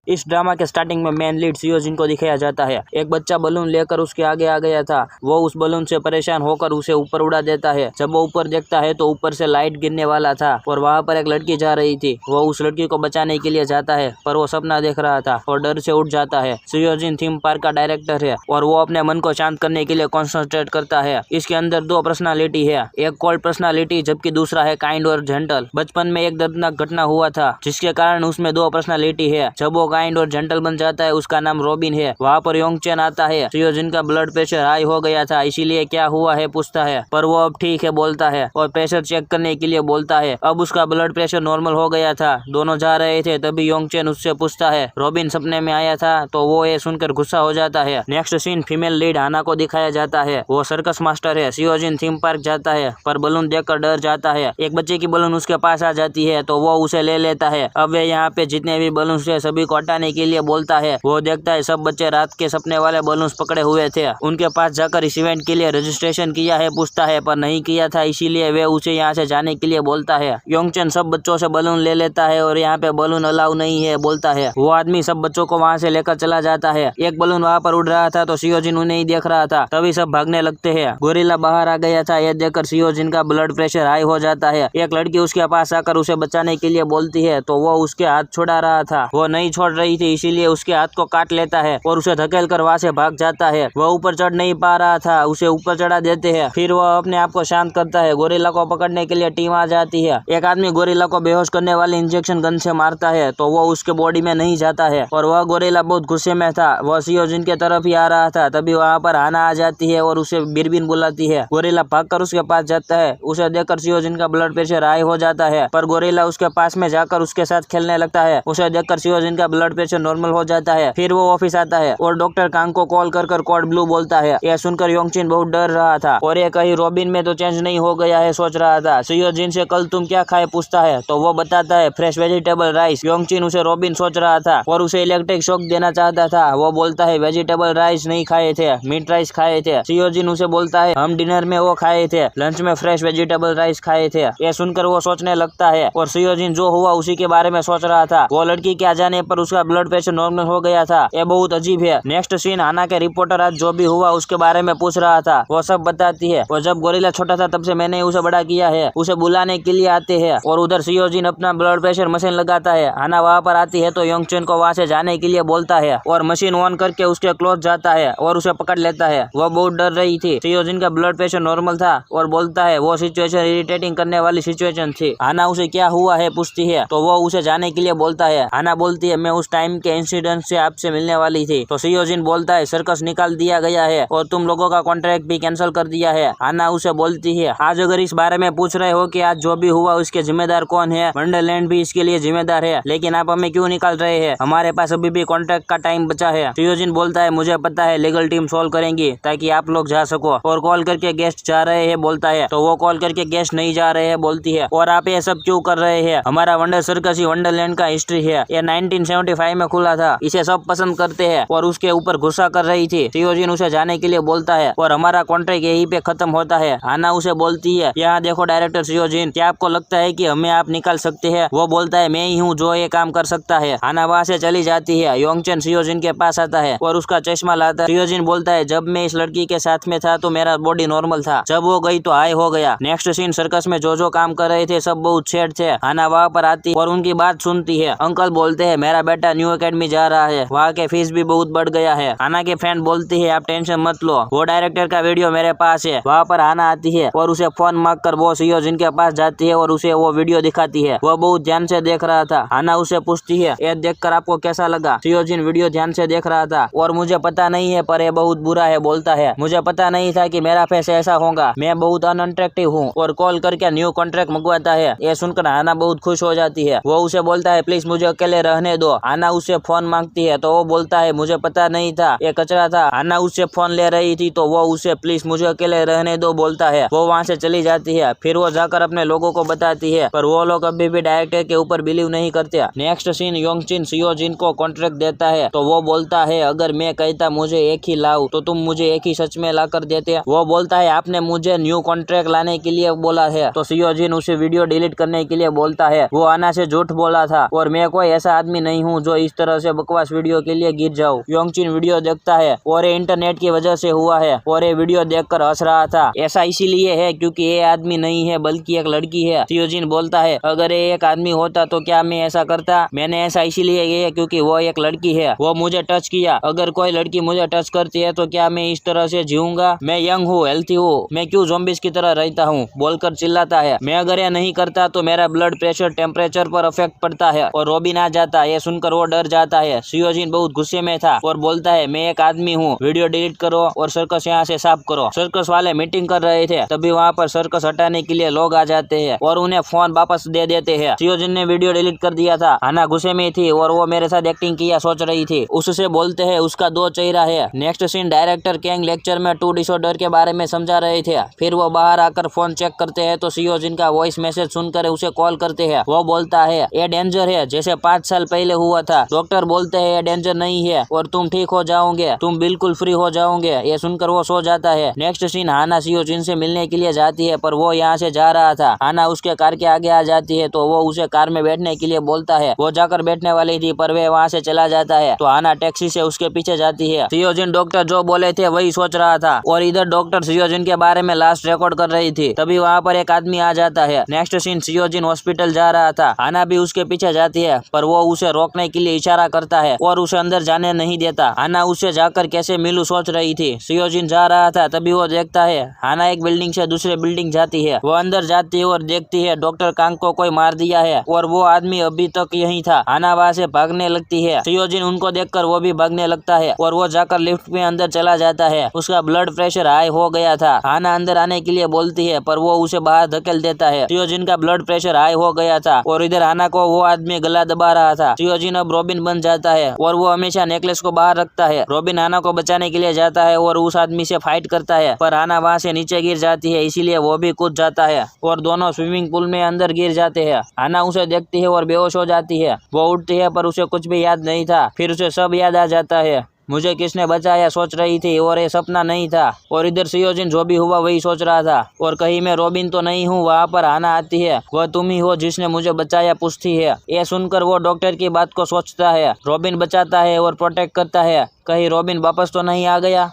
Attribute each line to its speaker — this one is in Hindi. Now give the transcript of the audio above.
Speaker 1: इस ड्रामा के स्टार्टिंग में मेन लीड सियोजिन को दिखाया जाता है। एक बच्चा बलून लेकर उसके आगे आ गया था। वो उस बलून से परेशान होकर उसे ऊपर उड़ा देता है। जब वो ऊपर देखता है तो ऊपर से लाइट गिरने वाला था और वहाँ पर एक लड़की जा रही थी। वो उस लड़की को बचाने के लिए जाता है पर वो सपना देख रहा था और डर से उठ जाता है। सियोजिन थीम पार्क का डायरेक्टर है और वो अपने मन को शांत करने के लिए कॉन्सेंट्रेट करता है। इसके अंदर दो पर्सनालिटी है, एक कोल्ड पर्सनालिटी जबकि दूसरा है काइंड और जेंटल। बचपन में एक दर्दनाक घटना हुआ था जिसके कारण उसमें दो पर्सनालिटी है। जब वो काइंड और जेंटल बन जाता है उसका नाम रॉबिन है। वहाँ पर योंगचेन आता है। सियोजिन का ब्लड प्रेशर हाई हो गया था इसीलिए क्या हुआ है पूछता है पर वो अब ठीक है बोलता है और प्रेशर चेक करने के लिए बोलता है। अब उसका ब्लड प्रेशर नॉर्मल हो गया था। दोनों जा रहे थे तभी योंगचेन उससे पूछता है रॉबिन सपने में आया था तो वो ये सुनकर गुस्सा हो जाता है। नेक्स्ट सीन फीमेल लीड हाना को दिखाया जाता है। वो सर्कस मास्टर है। सियोजिन थीम पार्क जाता है पर बलून देखकर डर जाता है। एक बच्चे की बलून उसके पास आ जाती है तो वो उसे ले लेता है। अब वे यहाँ पे जितने भी बलून थे सभी को हटाने के लिए बोलता है। वो देखता है सब बच्चे रात के सपने वाले बलून पकड़े हुए थे। उनके पास जाकर इस इवेंट के लिए रजिस्ट्रेशन किया है पूछता है पर नहीं किया था इसीलिए वे उसे यहाँ से जाने के लिए बोलता है। योंगचेन सब बच्चों से बलून ले लेता है और यहाँ पे बलून अलाउ नहीं है बोलता है। वो आदमी सब बच्चों को वहाँ से लेकर चला जाता है। एक बलून वहाँ पर उड़ रहा था तो सियोजिन उन्हें ही देख रहा था। तभी सब भागने लगते हैं। गोरिल्ला बाहर आ गया था। यह देखकर सियोजिन का ब्लड प्रेशर हाई हो जाता है। एक लड़की उसके पास आकर उसे बचाने के लिए बोलती है तो वो उसके हाथ छुड़ा रहा था। वो नहीं छोड़ रही थी इसीलिए उसके हाथ को काट लेता है और उसे धकेल कर वहाँ से भाग जाता है। वह ऊपर चढ़ नहीं पा रहा था, उसे ऊपर चढ़ा देते हैं। फिर वह अपने आप को शांत करता है। गोरिल्ला को पकड़ने के लिए टीम आ जाती है। एक आदमी गोरिल्ला को बेहोश करने वाले इंजेक्शन गन से मारता है तो वो उसके बॉडी में नहीं जाता है और वह गोरिल्ला बहुत गुस्से में था। वह सियोजिन के तरफ ही आ रहा था तभी वहाँ पर हाना आ जाती है और उसे बिरबिन बुलाती है। गोरिल्ला भागकर उसके पास जाता है। उसे देखकर सियोजिन का ब्लड प्रेशर हाई हो जाता है पर गोरिल्ला उसके पास में जाकर उसके साथ खेलने लगता है। उसे देखकर सियोजिन का ब्लड प्रेशर नॉर्मल हो जाता है। फिर वो ऑफिस आता है और डॉक्टर कांग को कॉल कर कोड ब्लू बोलता है। यह सुनकर योंगचेन बहुत डर रहा था और ये कहीं रॉबिन में तो चेंज नहीं हो गया है सोच रहा था। सियोजिन से कल तुम क्या खाए पूछता है तो वो बताता है फ्रेश वेजिटेबल राइस। योंगचेन उसे रॉबिन सोच रहा था और उसे इलेक्ट्रिक शॉक देना चाहता था। वो बोलता है वेजिटेबल राइस नहीं खाए थे, मीट राइस खाए थे। सियोजिन उसे बोलता है हम डिनर में वो खाए थे, लंच में फ्रेश वेजिटेबल राइस खाए थे। ये सुनकर वो सोचने लगता है और सियोजिन जो हुआ उसी के बारे में सोच रहा था। वो लड़की के आ जाने पर उसका ब्लड प्रेशर नॉर्मल हो गया था। ये बहुत अजीब है। नेक्स्ट सीन हाना के रिपोर्टर आज जो भी हुआ उसके बारे में पूछ रहा था। वो सब बताती है। और जब गोरिल्ला छोटा था तब से मैंने उसे बड़ा किया है। उसे बुलाने के लिए आते हैं और उधर सियोजिन अपना ब्लड प्रेशर मशीन लगाता है। हाना वहाँ पर आती है तो योंगचेन को वहाँ से जाने के लिए बोलता है और मशीन ऑन करके उसके क्लोज जाता है और उसे पकड़ लेता है। वो बहुत डर रही थी। सियोजिन का ब्लड प्रेशर नॉर्मल था और बोलता है वो सिचुएशन इरिटेटिंग करने वाली सिचुएशन थी। हाना उसे क्या हुआ है पूछती है तो वो उसे जाने के लिए बोलता है। हाना बोलती है मैं उस टाइम के इंसिडेंट से आपसे मिलने वाली थी। तो सियोजिन बोलता है सर्कस निकाल दिया गया है और तुम लोगों का कॉन्ट्रैक्ट भी कैंसिल कर दिया है। हाना उसे बोलती है आज अगर इस बारे में पूछ रहे हो कि आज जो भी हुआ उसके जिम्मेदार कौन है, वंडरलैंड भी इसके लिए जिम्मेदार है, लेकिन आप हमें क्यों निकाल रहे हैं? हमारे पास अभी भी कॉन्ट्रैक्ट का टाइम बचा है। सियोजिन बोलता है मुझे पता है लीगल टीम सॉल्व करेंगी ताकि आप लोग जा सको। और कॉल करके गेस्ट जा रहे हैं बोलता है तो वो कॉल करके गेस्ट नहीं जा रहे हैं बोलती है। और आप ये सब क्यों कर रहे हैं? हमारा वंडर सर्कस ही वंडरलैंड का हिस्ट्री है। ये 1975 में खुला था। इसे सब पसंद करते हैं और उसके ऊपर गुस्सा कर रही थी। सियोजिन उसे जाने के लिए बोलता है और हमारा कॉन्ट्रैक्ट यहीं पे खत्म होता है। हाना उसे बोलती है यहाँ देखो डायरेक्टर सियोजिन, क्या आपको लगता है कि हमें आप निकाल सकते हैं? वो बोलता है मैं ही हूँ जो ये काम कर सकता है। हाना वहाँ से चली जाती है। योंगचेन सियोजिन के पास आता है और उसका चश्मा लाता है। सियोजिन बोलता है जब मैं इस लड़की के साथ में था तो मेरा बॉडी नॉर्मल था, जब वो गई तो हाई हो गया। नेक्स्ट सीन सर्कस में जो काम कर रहे थे सब बहुत छेड़ थे। हाना वहाँ पर आती और उनकी बात सुनती है। अंकल बोलते हैं मेरा बेटा न्यू एकेडमी जा रहा है, वहाँ के फीस भी बहुत बढ़ गया है। हाना के फ्रेंड बोलती है आप टेंशन मत लो, वो डायरेक्टर का वीडियो मेरे पास है। वहाँ पर हाना आती है और उसे फोन मांग कर वो सियोजिन के पास जाती है और उसे वो वीडियो दिखाती है। वो बहुत ध्यान से देख रहा था। हाना उसे पूछती है ये देखकर आपको कैसा लगा? सियोजिन वीडियो ध्यान से देख रहा था और मुझे पता नहीं है पर ये बहुत बुरा है बोलता है। मुझे पता नहीं था कि मेरा फेस ऐसा होगा, मैं बहुत अनअट्रैक्टिव हूँ। और कॉल करके न्यू कॉन्ट्रैक्ट मंगवाता है। ये सुनकर हाना बहुत खुश हो जाती है। वो उसे बोलता है प्लीज मुझे अकेले रहने दो। हाना उससे फोन मांगती है तो वो बोलता है मुझे पता नहीं था ये कचरा था। हाना उससे फोन ले रही थी तो वो उसे प्लीज मुझे अकेले रहने दो बोलता है। वो वहाँ से चली जाती है। फिर वो जाकर अपने लोगों को बताती है पर वो लोग अभी भी डायरेक्टर के ऊपर बिलीव नहीं करते। नेक्स्ट सीन योंगचेन सियोजिन को कॉन्ट्रैक्ट देता है तो वो बोलता है अगर मैं कहता मुझे एक ही लाओ तो तुम मुझे एक ही सच में ला कर देते। वो बोलता है आपने मुझे न्यू कॉन्ट्रैक्ट लाने के लिए बोला है। तो सियोजिन उसे वीडियो डिलीट करने के लिए बोलता है। वो हाना से झूठ बोला था और मैं कोई ऐसा आदमी नहीं हूँ हूँ जो इस तरह से बकवास वीडियो के लिए गिर जाऊँ। योंगचिन वीडियो देखता है और ये इंटरनेट की वजह से हुआ है और ये वीडियो देखकर हंस रहा था। ऐसा इसीलिए है क्योंकि ये आदमी नहीं है बल्कि एक लड़की है। सियोजिन बोलता है अगर ये एक आदमी होता तो क्या मैं ऐसा करता? मैंने ऐसा इसीलिए किया क्योंकि वो एक लड़की है, वो मुझे टच किया। अगर कोई लड़की मुझे टच करती है तो क्या मैं इस तरह से जीऊंगा? मैं यंग हूँ, हेल्थी हूँ, मैं क्यों ज़ॉम्बीज़ की तरह रहता हूँ? बोलकर चिल्लाता है। मैं अगर ये नहीं करता तो मेरा ब्लड प्रेशर टेम्परेचर पर इफेक्ट पड़ता है और रॉबिन आ जाता। ये सुनकर वो डर जाता है। सियोजिन बहुत गुस्से में था और बोलता है मैं एक आदमी हूँ, वीडियो डिलीट करो और सर्कस यहाँ से साफ करो। सर्कस वाले मीटिंग कर रहे थे, तभी वहाँ पर सर्कस हटाने के लिए लोग आ जाते हैं और उन्हें फोन वापस दे देते हैं। सियोजिन ने वीडियो डिलीट कर दिया था। हाना गुस्से में थी और वो मेरे साथ एक्टिंग किया सोच रही थी। उससे बोलते हैं उसका दो चेहरा है। नेक्स्ट सीन डायरेक्टर कैंग लेक्चर में 2 डिसऑर्डर के बारे में समझा रहे थे। फिर वो बाहर आकर फोन चेक करते हैं तो सियोजिन का वॉइस मैसेज सुनकर उसे कॉल करते हैं। वो बोलता है ये डेंजर है जैसे 5 साल पहले हुआ था। डॉक्टर बोलते हैं ये डेंजर नहीं है और तुम ठीक हो जाओगे, तुम बिल्कुल फ्री हो जाओगे। ये सुनकर वो सो जाता है। नेक्स्ट सीन हाना सियोजिन से मिलने के लिए जाती है पर वो यहाँ से जा रहा था। हाना उसके कार के आगे आ जाती है तो वो उसे कार में बैठने के लिए बोलता है। वो जाकर बैठने वाली थी पर वे वहाँ से चला जाता है तो हाना टैक्सी से उसके पीछे जाती है। सियोजिन डॉक्टर जो बोले थे वही सोच रहा था और इधर डॉक्टर सियोजिन के बारे में लास्ट रिकॉर्ड कर रही थी। तभी वहाँ पर एक आदमी आ जाता है। नेक्स्ट सीन सियोजिन हॉस्पिटल जा रहा था। हाना भी उसके पीछे जाती है पर वो उसे रोकने के लिए इशारा करता है और उसे अंदर जाने नहीं देता। हाना उससे जाकर कैसे मिलूं सोच रही थी। सियोजिन जा रहा था तभी वो देखता है हाना एक बिल्डिंग से दूसरे बिल्डिंग जाती है। वो अंदर जाती है और देखती है डॉक्टर कांग को कोई मार दिया है और वो आदमी अभी तक यही था। हाना वहाँ से भागने लगती है। सियोजिन उनको देखकर वो भी भागने लगता है और वो जाकर लिफ्ट में अंदर चला जाता है। उसका ब्लड प्रेशर हाई हो गया था। हाना अंदर आने के लिए बोलती है पर वो उसे बाहर धकेल देता है। सियोजिन का ब्लड प्रेशर हाई हो गया था और इधर हाना को वो आदमी गला दबा रहा था। सियोजिन अब रॉबिन बन जाता है और वो हमेशा नेकलेस को बाहर रखता है। रॉबिन हाना को बचाने के लिए जाता है और उस आदमी से फाइट करता है पर हाना वहाँ से नीचे गिर जाती है, इसीलिए वो भी कूद जाता है और दोनों स्विमिंग पूल में अंदर गिर जाते हैं। हाना उसे देखती है और बेहोश हो जाती है। वो उठती है पर उसे कुछ भी याद नहीं था। फिर उसे सब याद आ जाता है। मुझे किसने बचाया सोच रही थी और ये सपना नहीं था। और इधर सियोजिन जो भी हुआ वही सोच रहा था और कहीं मैं रॉबिन तो नहीं हूँ। वहाँ पर हाना आती है। वह तुम ही हो जिसने मुझे बचाया पूछती है। ये सुनकर वो डॉक्टर की बात को सोचता है। रॉबिन बचाता है और प्रोटेक्ट करता है। कहीं रॉबिन वापस तो नहीं आ गया।